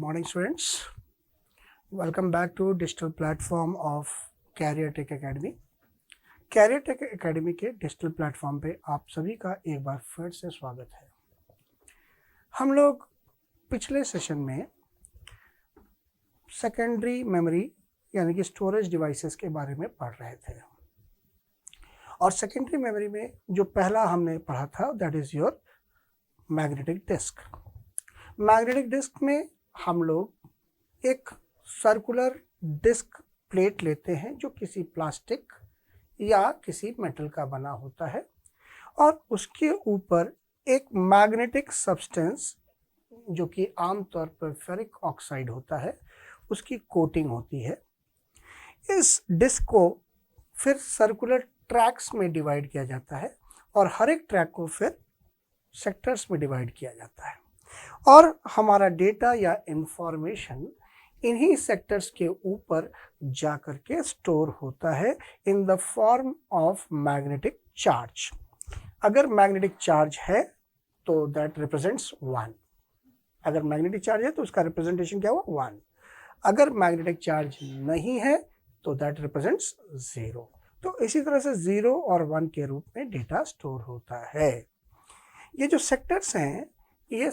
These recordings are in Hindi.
morning, students. Welcome back to digital platform of Career Tech Academy. Career Tech Academy के डिजिटल प्लेटफॉर्म पे आप सभी का एक बार फिर से स्वागत है। हम लोग पिछले सेशन में सेकेंडरी मेमोरी यानी कि स्टोरेज डिवाइसेस के बारे में पढ़ रहे थे और सेकेंडरी मेमोरी में जो पहला हमने पढ़ा था that is your magnetic disk. Magnetic disk में हम लोग एक सर्कुलर डिस्क प्लेट लेते हैं जो किसी प्लास्टिक या किसी मेटल का बना होता है और उसके ऊपर एक मैग्नेटिक सब्सटेंस जो कि आमतौर पर फेरिक ऑक्साइड होता है उसकी कोटिंग होती है। इस डिस्क को फिर सर्कुलर ट्रैक्स में डिवाइड किया जाता है और हर एक ट्रैक को फिर सेक्टर्स में डिवाइड किया जाता है और हमारा डेटा या इंफॉर्मेशन इन्हीं सेक्टर्स के ऊपर जाकर के स्टोर होता है in the form of magnetic charge. अगर मैग्नेटिक चार्ज है तो दैट रिप्रेजेंट्स 1। अगर मैग्नेटिक चार्ज है तो उसका रिप्रेजेंटेशन क्या हुआ 1। अगर मैग्नेटिक चार्ज नहीं है तो दैट रिप्रेजेंट्स 0। तो इसी तरह से 0 और 1 के रूप में डेटा स्टोर होता है। ये जो सेक्टर्स हैं ये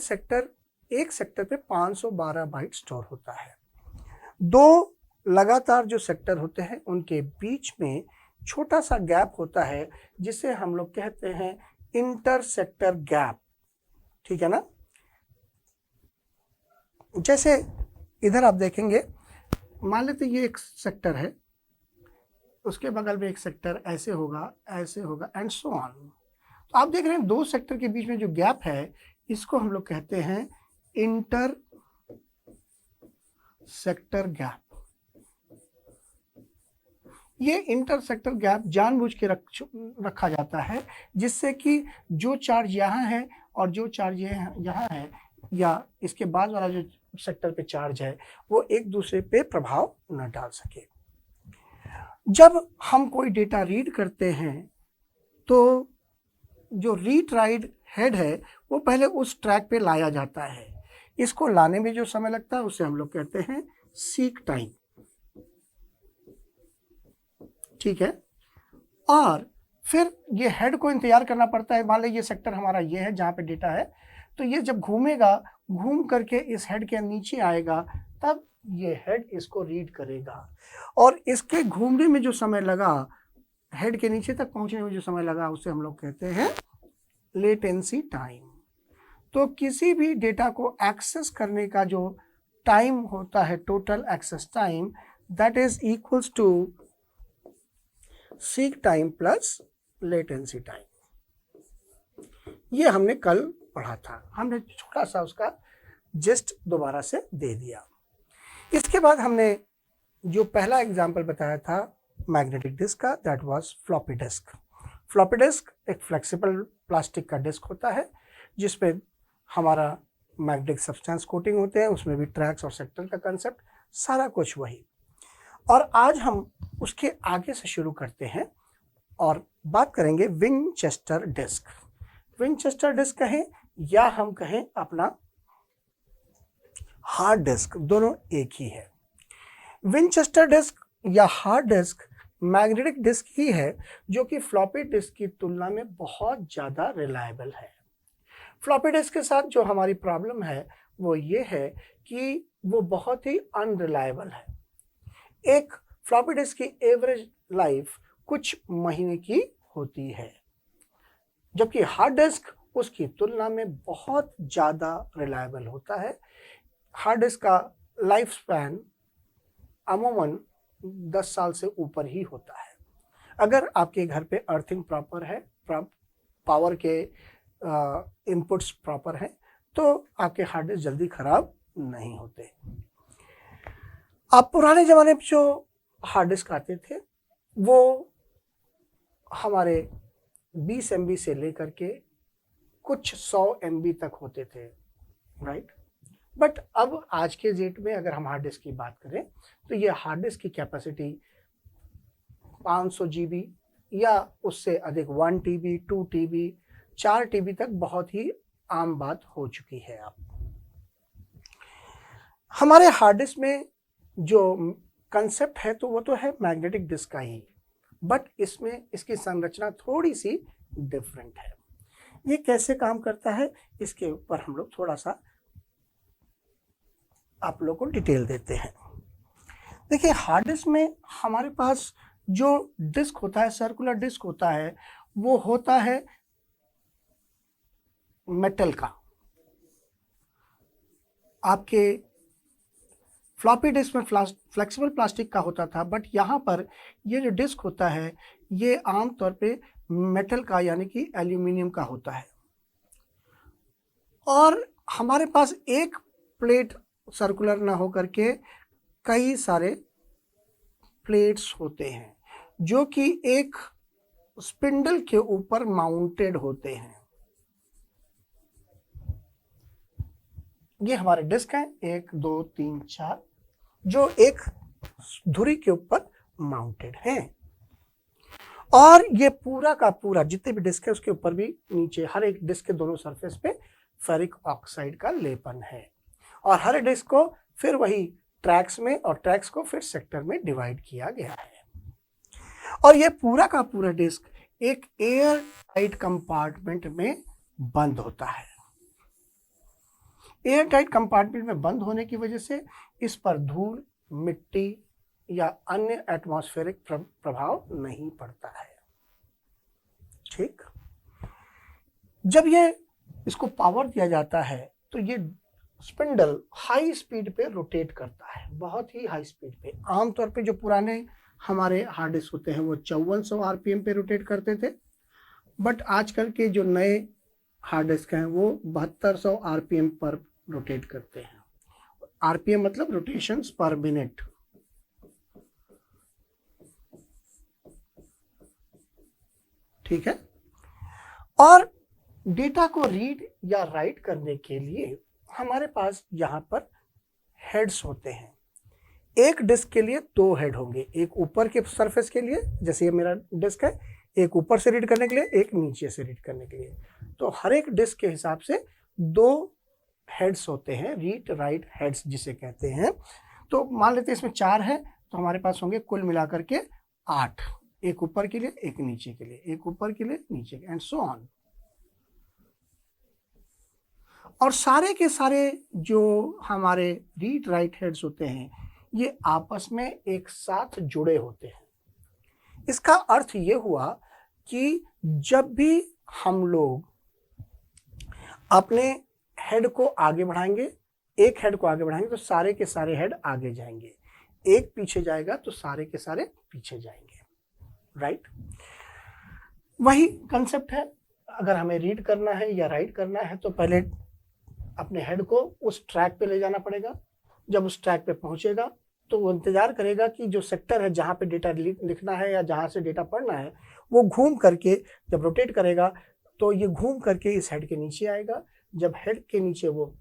एक सेक्टर पे 512 बाइट स्टोर होता है। दो लगातार जो सेक्टर होते हैं उनके बीच में छोटा सा गैप होता है जिसे हम लोग कहते हैं इंटर सेक्टर गैप। ठीक है ना। जैसे इधर आप देखेंगे, मान लेते ये एक सेक्टर है, उसके बगल में एक सेक्टर ऐसे होगा एंड सो ऑन। तो आप देख रहे हैं दो सेक्टर के बीच में जो गैप है इसको हम लोग कहते हैं इंटर सेक्टर गैप। ये इंटर सेक्टर गैप जानबूझ के रखा जाता है जिससे कि जो चार्ज यहाँ है और जो चार्ज यहाँ है या इसके बाद वाला जो सेक्टर पे चार्ज है वो एक दूसरे पे प्रभाव न डाल सके। जब हम कोई डेटा रीड करते हैं तो जो रीड राइट हेड है वो पहले उस ट्रैक पे लाया जाता है। इसको लाने में जो समय लगता है उसे हम लोग कहते हैं सीक टाइम। ठीक है। और फिर ये हेड को इंतजार करना पड़ता है। मान लीजिए ये सेक्टर हमारा ये है जहाँ पे डेटा है, तो ये जब घूमेगा, घूम करके इस हेड के नीचे आएगा, तब ये हेड इसको रीड करेगा और इसके घूमने में जो समय लगा, हेड के नीचे तक पहुंचने में जो समय लगा उसे हम लोग कहते हैं लेटेंसी टाइम। तो किसी भी डेटा को एक्सेस करने का जो टाइम होता है, total access time, that is equals to seek time plus latency time. ये हमने कल पढ़ा था, हमने छोटा सा उसका जस्ट दोबारा से दे दिया। इसके बाद हमने जो पहला एग्जाम्पल बताया था मैग्नेटिक डिस्क का, that was floppy disk. Floppy disk एक फ्लेक्सिबल प्लास्टिक का डिस्क होता है जिसपे हमारा मैग्नेटिक सब्सटेंस कोटिंग होते हैं, उसमें भी ट्रैक्स और सेक्टर का कंसेप्ट सारा कुछ वही। और आज हम उसके आगे से शुरू करते हैं और बात करेंगे विंचेस्टर डिस्क। विंचेस्टर डिस्क कहें या हम कहें अपना हार्ड डिस्क, दोनों एक ही है। विंचेस्टर डिस्क या हार्ड डिस्क मैग्नेटिक डिस्क ही है जो कि फ्लॉपी डिस्क की तुलना में बहुत ज़्यादा रिलायबल है। फ्लॉपी डिस्क के साथ जो हमारी प्रॉब्लम है वो ये है कि वो बहुत ही अनरिलायबल है। एक फ्लॉपी डिस्क की एवरेज लाइफ कुछ महीने की होती है, जबकि हार्ड डिस्क उसकी तुलना में बहुत ज़्यादा रिलायबल होता है। हार्ड डिस्क का लाइफ स्पैन अमूमन 10 साल से ऊपर ही होता है। अगर आपके घर पे अर्थिंग प्रॉपर है, पावर के इनपुट्स प्रॉपर हैं, तो आपके हार्ड डिस्क जल्दी खराब नहीं होते। अब पुराने ज़माने में जो हार्ड डिस्क आते थे वो हमारे 20 MB से लेकर के कुछ 100 MB तक होते थे, राइट। बट अब आज के डेट में अगर हम हार्ड डिस्क की बात करें तो ये हार्ड डिस्क की कैपेसिटी 500 GB या उससे अधिक 1 TB, 2 TB, 4 TB तक बहुत ही आम बात हो चुकी है। अब हमारे हार्ड डिस्क में जो कंसेप्ट है तो वो तो है मैग्नेटिक डिस्क का ही, बट इसमें इसकी संरचना थोड़ी सी डिफरेंट है। ये कैसे काम करता है इसके ऊपर हम लोग थोड़ा सा आप लोग को डिटेल देते हैं। देखिए, हार्ड डिस्क में हमारे पास जो डिस्क होता है, सर्कुलर डिस्क होता है, वो होता है मेटल का। आपके फ्लॉपी डिस्क में फ्लेक्सिबल प्लास्टिक का होता था, बट यहाँ पर ये जो डिस्क होता है ये आमतौर पे मेटल का यानी कि एल्यूमिनियम का होता है। और हमारे पास एक प्लेट सर्कुलर ना होकर के कई सारे प्लेट्स होते हैं जो कि एक स्पिंडल के ऊपर माउंटेड होते हैं। ये हमारे डिस्क हैं 1 2 3 4 जो एक धुरी के ऊपर माउंटेड हैं। और ये पूरा का पूरा जितने भी डिस्क है उसके ऊपर भी नीचे हर एक डिस्क के दोनों सरफेस पे फेरिक ऑक्साइड का लेपन है। और हर डिस्क को फिर वही ट्रैक्स में और ट्रैक्स को फिर सेक्टर में डिवाइड किया गया है। और ये पूरा का पूरा डिस्क एक एयर टाइट कंपार्टमेंट में बंद होता है। एयर टाइट कंपार्टमेंट में बंद होने की वजह से इस पर धूल, मिट्टी या अन्य एटमॉस्फेरिक प्रभाव नहीं पड़ता है। ठीक, जब ये इसको पावर दिया जाता है तो ये स्पिंडल हाई स्पीड पे रोटेट करता है, बहुत ही हाई स्पीड पे। आमतौर पे जो पुराने हमारे हार्ड डिस्क होते हैं वो 5400 आरपीएम पे रोटेट करते थे, बट आजकल के जो नए हार्ड डिस्क हैं वो 7200 आरपीएम पर रोटेट करते हैं। आरपीएम मतलब रोटेशंस पर मिनट। ठीक है। और डेटा को रीड या राइट करने के लिए हमारे पास यहाँ पर हेड्स होते हैं। एक डिस्क के लिए 2 हेड होंगे, एक ऊपर के सरफेस के लिए, जैसे ये मेरा डिस्क है, एक ऊपर से रीड करने के लिए, एक नीचे से रीड करने के लिए। तो हर एक डिस्क के हिसाब से 2 हेड्स होते हैं, रीड राइट हेड्स जिसे कहते हैं। तो मान लेते हैं इसमें 4 है तो हमारे पास होंगे कुल मिलाकर के 8, एक ऊपर के लिए, एक नीचे के लिए, एक ऊपर के लिए, नीचे के, एंड सो ऑन। और सारे के सारे जो हमारे रीड राइट हेड्स होते हैं ये आपस में एक साथ जुड़े होते हैं। इसका अर्थ ये हुआ कि जब भी हम लोग अपने हेड को आगे बढ़ाएंगे, एक हेड को आगे बढ़ाएंगे तो सारे के सारे हेड आगे जाएंगे, एक पीछे जाएगा तो सारे के सारे पीछे जाएंगे। राइट, वही कंसेप्ट है। अगर हमें रीड करना है या राइट करना है तो पहले अपने हेड को उस ट्रैक पे ले जाना पड़ेगा। जब उस ट्रैक पे पहुंचेगा तो वो इंतजार करेगा कि जो सेक्टर है जहाँ पे डेटा लिखना है या जहाँ से डेटा पढ़ना है वो घूम करके जब रोटेट करेगा तो ये घूम करके इस हेड के नीचे आएगा। जब हेड के नीचे वो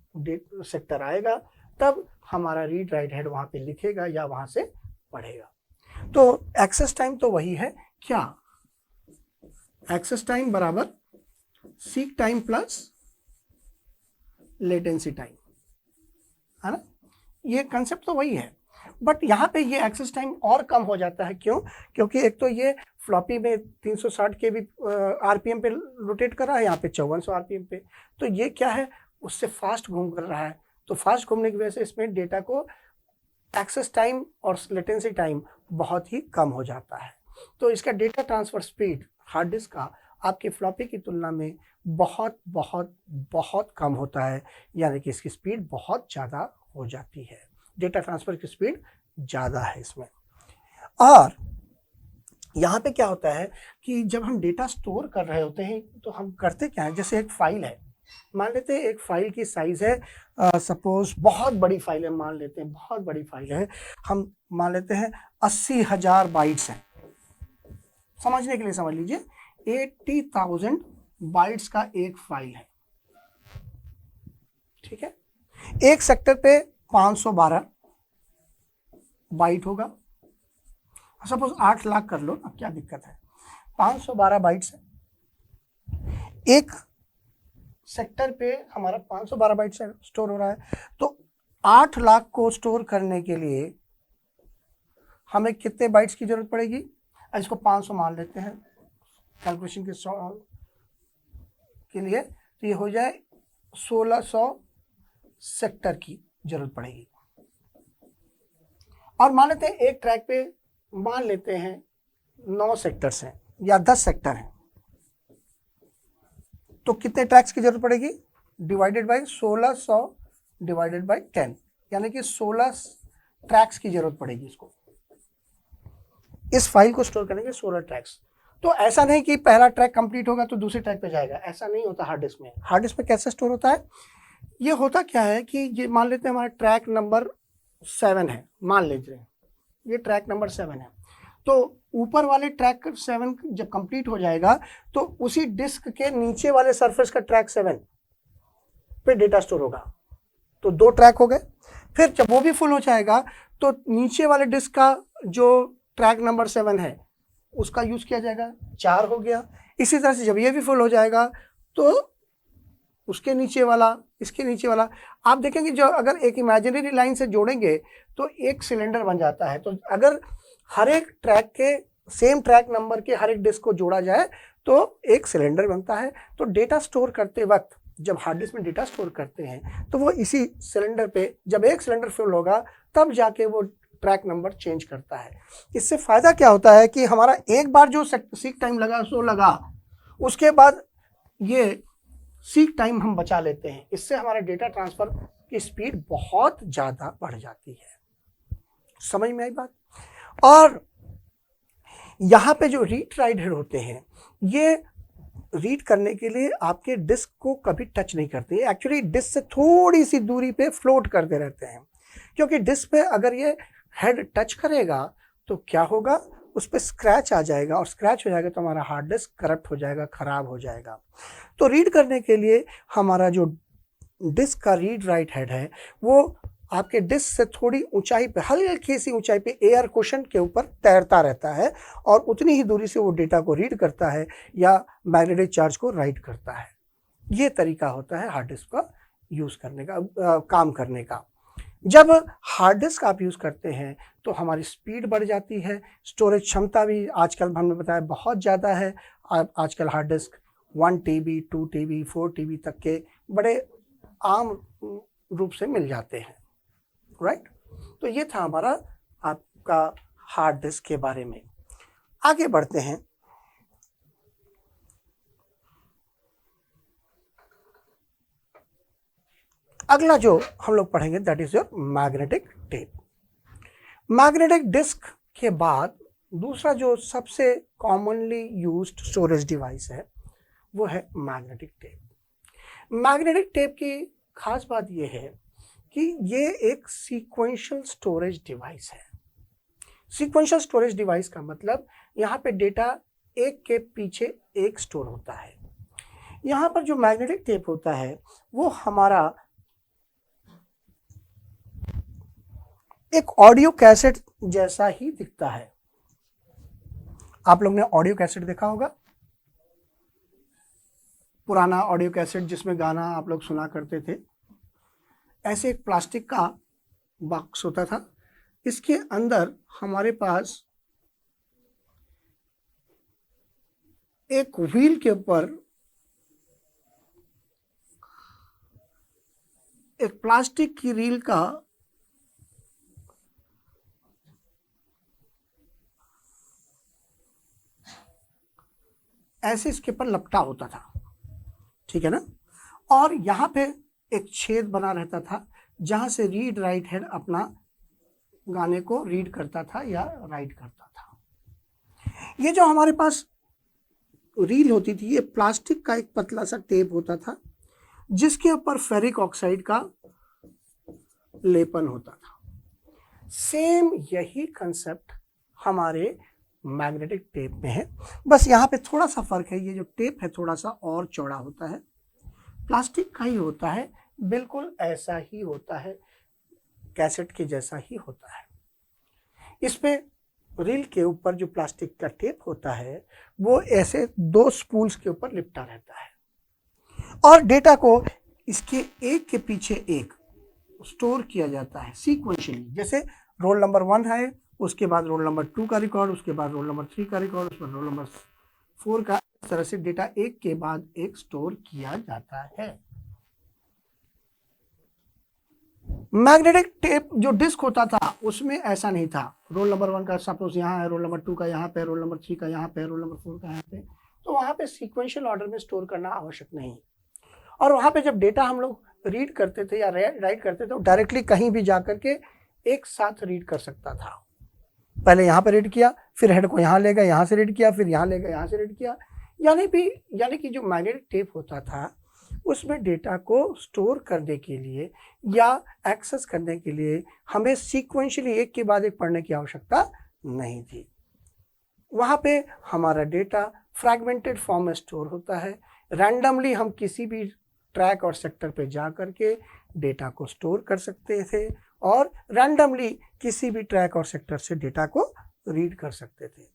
सेक्टर आएगा तब हमारा रीड राइट हेड वहाँ पे लिखेगा या वहाँ से पढ़ेगा। तो एक्सेस टाइम तो वही है, क्या? एक्सेस टाइम बराबर seek time plus latency time, है ना? ये कंसेप्ट तो वही है, बट यहाँ पे ये एक्सेस टाइम और कम हो जाता है। क्यों? क्योंकि एक तो ये फ्लॉपी में 360 के भी आरपीएम पे रोटेट कर रहा है, यहाँ पे 5400 आरपीएम पे। तो ये क्या है, उससे फास्ट घूम कर रहा है। तो फास्ट घूमने की वजह से इसमें डेटा को एक्सेस टाइम और लेटेंसी टाइम बहुत ही कम हो जाता है। तो इसका data transfer speed hard disk का आपकी फ्लॉपी की तुलना में बहुत बहुत बहुत कम होता है, यानी कि इसकी स्पीड बहुत ज़्यादा हो जाती है। डेटा ट्रांसफ़र की स्पीड ज़्यादा है इसमें। और यहाँ पे क्या होता है कि जब हम डेटा स्टोर कर रहे होते हैं तो हम करते क्या है, जैसे एक फाइल है, मान लेते हैं एक फाइल की साइज़ है सपोज बहुत बड़ी फाइल है, मान लेते हैं बहुत बड़ी फाइल है, हम मान लेते हैं 80,000 बाइट्स हैं। समझने के लिए समझ लीजिए 80,000 बाइट्स का एक फाइल है। ठीक है, एक सेक्टर पे 512 बाइट होगा। सपोज 8 लाख कर लो ना, क्या दिक्कत है, 512 बाइट्स है। एक सेक्टर पे हमारा 512 बाइट स्टोर हो रहा है, तो 8 लाख को स्टोर करने के लिए हमें कितने बाइट्स की जरूरत पड़ेगी? इसको 500 मान लेते हैं कैलकुलेशन के लिए, तो ये हो जाए 1600 सेक्टर की जरूरत पड़ेगी। और मान लेते हैं एक ट्रैक पे मान लेते हैं 9 सेक्टर्स हैं या 10 सेक्टर हैं, तो कितने ट्रैक्स की जरूरत पड़ेगी? डिवाइडेड बाई 1600 डिवाइडेड बाई 10, यानी कि 16 ट्रैक्स की जरूरत पड़ेगी इसको, इस फाइल को स्टोर करने के 16 ट्रैक्स। तो ऐसा नहीं कि पहला ट्रैक कंप्लीट होगा तो दूसरे ट्रैक पे जाएगा, ऐसा नहीं होता हार्ड डिस्क में। हार्ड डिस्क में कैसे स्टोर होता है? ये होता क्या है कि ये मान लेते हैं हमारा ट्रैक नंबर 7 है, मान लीजिए ये ट्रैक नंबर 7 है, तो ऊपर वाले ट्रैक 7 जब कंप्लीट हो जाएगा तो उसी डिस्क के नीचे वाले सरफेस का ट्रैक 7 पे डेटा स्टोर होगा, तो 2 ट्रैक हो गए। फिर जब वो भी फुल हो जाएगा तो नीचे वाले डिस्क का जो ट्रैक नंबर 7 है उसका यूज किया जाएगा, 4 हो गया। इसी तरह से जब ये भी फुल हो जाएगा तो उसके नीचे वाला, इसके नीचे वाला, आप देखेंगे जो अगर एक इमेजिनरी लाइन से जोड़ेंगे तो एक सिलेंडर बन जाता है। तो अगर हर एक ट्रैक के सेम ट्रैक नंबर के हर एक डिस्क को जोड़ा जाए तो एक सिलेंडर बनता है। तो डेटा स्टोर करते वक्त जब हार्ड डिस्क में डेटा स्टोर करते हैं तो वो इसी सिलेंडर पे, जब एक सिलेंडर फिल होगा तब जाके वो ट्रैक नंबर चेंज करता है। इससे फायदा क्या होता है कि हमारा एक बार जो सीक टाइम लगा सो लगा, उसके बाद ये सीक टाइम हम बचा लेते हैं। इससे हमारा डेटा ट्रांसफर की स्पीड बहुत ज़्यादा बढ़ जाती है। समझ में आई बात? और यहाँ पे जो रीड राइट हेड होते हैं ये रीड करने के लिए आपके डिस्क को कभी टच नहीं करते, एक्चुअली डिस्क से थोड़ी सी दूरी पे फ्लोट करते रहते हैं, क्योंकि डिस्क पे अगर ये हेड टच करेगा तो क्या होगा, उस पर स्क्रैच आ जाएगा, और स्क्रैच हो जाएगा तो हमारा हार्ड डिस्क करप्ट हो जाएगा, खराब हो जाएगा। तो रीड करने के लिए हमारा जो डिस्क का रीड राइट हेड है वो आपके डिस्क से थोड़ी ऊंचाई पे, हल्की सी ऊंचाई पे एयर कुशन के ऊपर तैरता रहता है, और उतनी ही दूरी से वो डेटा को रीड करता है या मैग्नेटिक चार्ज को राइट करता है। ये तरीका होता है हार्ड डिस्क का यूज़ करने का, काम करने का। जब हार्ड डिस्क आप यूज़ करते हैं तो हमारी स्पीड बढ़ जाती है, स्टोरेज क्षमता भी आजकल हमने बताया बहुत ज़्यादा है। आजकल hard disk 1 TB, 2 TB, 4 TB तक के बड़े आम रूप से मिल जाते हैं, राइट। तो ये था हमारा आपका हार्ड डिस्क के बारे में। आगे बढ़ते हैं। अगला जो हम लोग पढ़ेंगे that is your magnetic tape. Magnetic disk के बाद दूसरा जो सबसे कॉमनली यूज्ड स्टोरेज डिवाइस है वो है मैग्नेटिक टेप। मैग्नेटिक टेप की खास बात यह है कि ये एक सीक्वेंशियल स्टोरेज डिवाइस है। सीक्वेंशियल स्टोरेज डिवाइस का मतलब यहाँ पे डेटा एक के पीछे एक स्टोर होता है। यहाँ पर जो मैग्नेटिक टेप होता है वो हमारा एक ऑडियो कैसेट जैसा ही दिखता है। आप लोग ने ऑडियो कैसेट देखा होगा, पुराना ऑडियो कैसेट जिसमें गाना आप लोग सुना करते थे। ऐसे एक प्लास्टिक का बॉक्स होता था, इसके अंदर हमारे पास एक व्हील के ऊपर एक प्लास्टिक की रील का ऐसे इसके ऊपर लपटा होता था, ठीक है ना। और यहाँ पे एक छेद बना रहता था जहाँ से रीड राइट हेड अपना गाने को रीड करता था या राइट करता था। ये जो हमारे पास रील होती थी ये प्लास्टिक का एक पतला सा टेप होता था जिसके ऊपर फेरिक ऑक्साइड का लेपन होता था। सेम यही कंसेप्ट हमारे मैग्नेटिक टेप में है, बस यहाँ पे थोड़ा सा फर्क है। ये जो टेप है थोड़ा सा और चौड़ा होता है, प्लास्टिक का ही होता है, बिल्कुल ऐसा ही होता है, कैसेट के जैसा ही होता है। इस पे रील के ऊपर जो प्लास्टिक का टेप होता है वो ऐसे 2 स्पूल्स के ऊपर लिपटा रहता है और डेटा को इसके एक के पीछे एक स्टोर किया जाता है सीक्वेंशियली। जैसे रोल नंबर 1 है, उसके बाद रोल नंबर 2 का रिकॉर्ड, उसके बाद रोल नंबर 3 का रिकॉर्ड, उसके बाद रोल नंबर 4 का, इस तरह से डेटा एक के बाद एक स्टोर किया जाता है। मैग्नेटिक टेप जो डिस्क होता था उसमें ऐसा नहीं था। रोल नंबर 1 का सपोज यहाँ है, रोल नंबर 2 का यहाँ पे, रोल नंबर 3 का यहाँ पे, रोल नंबर 4 का यहाँ पे, तो वहाँ पे सीक्वेंशियल ऑर्डर में स्टोर करना आवश्यक नहीं। और वहाँ पे जब डेटा हम लोग रीड करते थे या राइट करते थे तो डायरेक्टली कहीं भी जा करके एक साथ रीड कर सकता था। पहले यहाँ पे रीड किया, फिर हेड को यहाँ ले गया, यहाँ से रीड किया, फिर यहाँ ले गया, यहाँ से रीड किया। यानी कि जो मैग्नेटिक टेप होता था उसमें डेटा को स्टोर करने के लिए या एक्सेस करने के लिए हमें सीक्वेंशियली एक के बाद एक पढ़ने की आवश्यकता नहीं थी। वहाँ पे हमारा डेटा फ्रैगमेंटेड फॉर्म में स्टोर होता है। रैंडमली हम किसी भी ट्रैक और सेक्टर पे जा करके डेटा को स्टोर कर सकते थे और रैंडमली किसी भी ट्रैक और सेक्टर से डेटा को रीड कर सकते थे।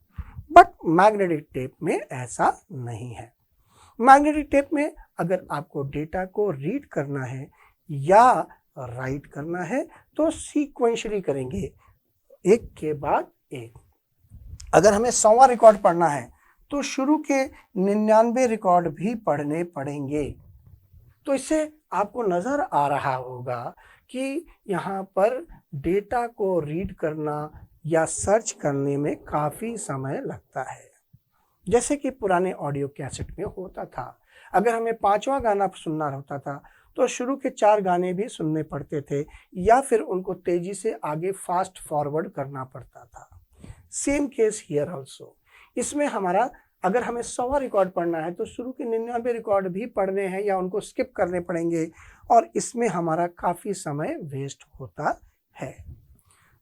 बट मैग्नेटिक टेप में ऐसा नहीं है। मैग्नेटिक टेप में अगर आपको डेटा को रीड करना है या राइट करना है तो सीक्वेंशियली करेंगे, एक के बाद एक। अगर हमें 100वां रिकॉर्ड पढ़ना है तो शुरू के 99 रिकॉर्ड भी पढ़ने पड़ेंगे। तो इससे आपको नज़र आ रहा होगा कि यहाँ पर डेटा को रीड करना या सर्च करने में काफ़ी समय लगता है। जैसे कि पुराने ऑडियो कैसेट में होता था, अगर हमें 5वां गाना सुनना होता था तो शुरू के 4 गाने भी सुनने पड़ते थे या फिर उनको तेजी से आगे फास्ट फॉरवर्ड करना पड़ता था। Same case here also. इसमें हमारा अगर हमें 100वां रिकॉर्ड पढ़ना है तो शुरू के 99 रिकॉर्ड भी पढ़ने हैं या उनको स्किप करने पड़ेंगे और इसमें हमारा काफ़ी समय वेस्ट होता है।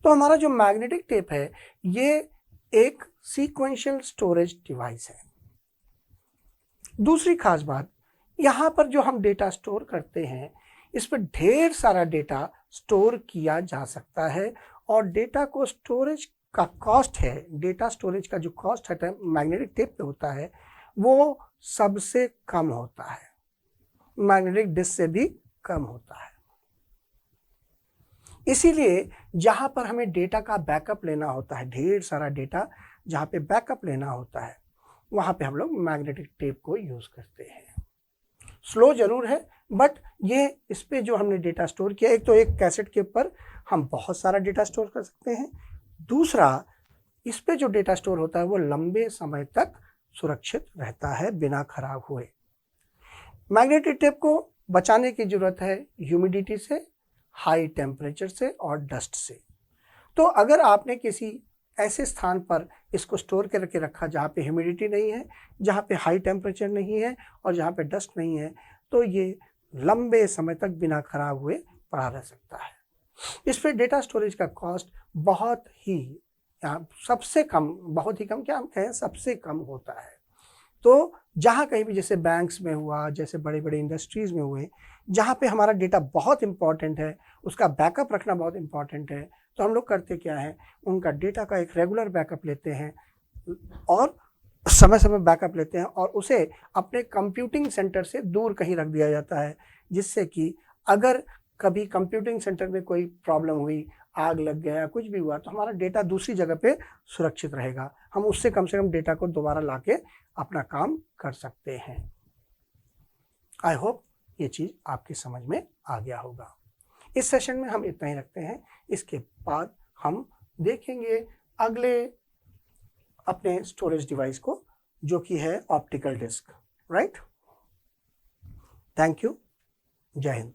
तो हमारा जो मैग्नेटिक टेप है ये एक सीक्वेंशियल स्टोरेज डिवाइस है। दूसरी खास बात, यहाँ पर जो हम डेटा स्टोर करते हैं इस पर ढेर सारा डेटा स्टोर किया जा सकता है और डेटा को स्टोरेज का कॉस्ट है, डेटा स्टोरेज का जो कॉस्ट है मैग्नेटिक टेप पे होता है वो सबसे कम होता है, मैग्नेटिक डिस्क से भी कम होता है। इसीलिए जहाँ पर हमें डेटा का बैकअप लेना होता है, ढेर सारा डेटा जहाँ पे बैकअप लेना होता है वहाँ पे हम लोग मैग्नेटिक टेप को यूज़ करते हैं। स्लो ज़रूर है बट ये इस पे जो हमने डेटा स्टोर किया, एक तो एक कैसेट के ऊपर हम बहुत सारा डेटा स्टोर कर सकते हैं, दूसरा इस पे जो डेटा स्टोर होता है वो लंबे समय तक सुरक्षित रहता है बिना खराब हुए। मैग्नेटिक टेप को बचाने की ज़रूरत है ह्यूमिडिटी से, हाई टेम्परेचर से और डस्ट से। तो अगर आपने किसी ऐसे स्थान पर इसको स्टोर करके रखा जहाँ पे ह्यूमिडिटी नहीं है, जहाँ पे हाई टेम्परेचर नहीं है और जहाँ पे डस्ट नहीं है, तो ये लंबे समय तक बिना खराब हुए पड़ा रह सकता है। इस पर डेटा स्टोरेज का कॉस्ट बहुत ही सबसे कम, बहुत ही कम क्या हम कहें, सबसे कम होता है। तो जहाँ कहीं भी जैसे बैंक्स में हुआ, जैसे बड़े बड़े इंडस्ट्रीज़ में हुए, जहाँ पे हमारा डेटा बहुत इंपॉर्टेंट है, उसका बैकअप रखना बहुत इंपॉर्टेंट है, तो हम लोग करते क्या है, उनका डेटा का एक रेगुलर बैकअप लेते हैं और समय समय बैकअप लेते हैं और उसे अपने कंप्यूटिंग सेंटर से दूर कहीं रख दिया जाता है, जिससे कि अगर कभी कंप्यूटिंग सेंटर में कोई प्रॉब्लम हुई, आग लग गया, कुछ भी हुआ, तो हमारा डेटा दूसरी जगह पे सुरक्षित रहेगा। हम उससे कम से कम डेटा को दोबारा लाके अपना काम कर सकते हैं। आई होप ये चीज़ आपकी समझ में आ गया होगा। इस सेशन में हम इतना ही रखते हैं, इसके बाद हम देखेंगे अगले अपने स्टोरेज डिवाइस को, जो कि है optical disc. Right, thank you, जय हिंद।